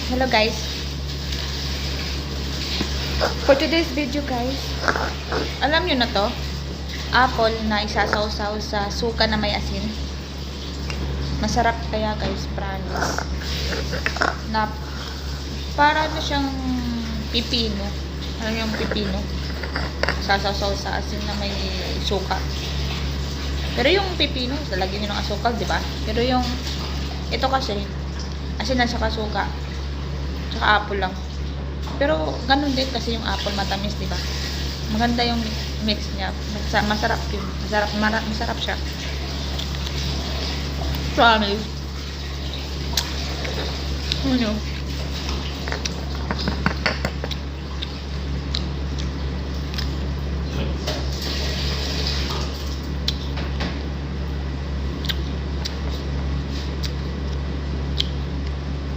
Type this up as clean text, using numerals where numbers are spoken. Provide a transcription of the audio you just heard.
Hello guys. For today's video guys, alam nyo na to, apple na isasaw-saw sa suka na may asin. Masarap kaya guys, promise. Na para na siyang pipino. Alam nyo yung pipino? Sasaw-saw sa asin na may suka. Pero yung pipino, lalagyan nyo ng asukal, di ba? Pero yung ito kasi asin na saka suka. Tsaka apple lang. Pero ganun din kasi yung apple matamis, di ba? Maganda yung mix niya. Masarap yun. Masarap siya. Promise. Ano?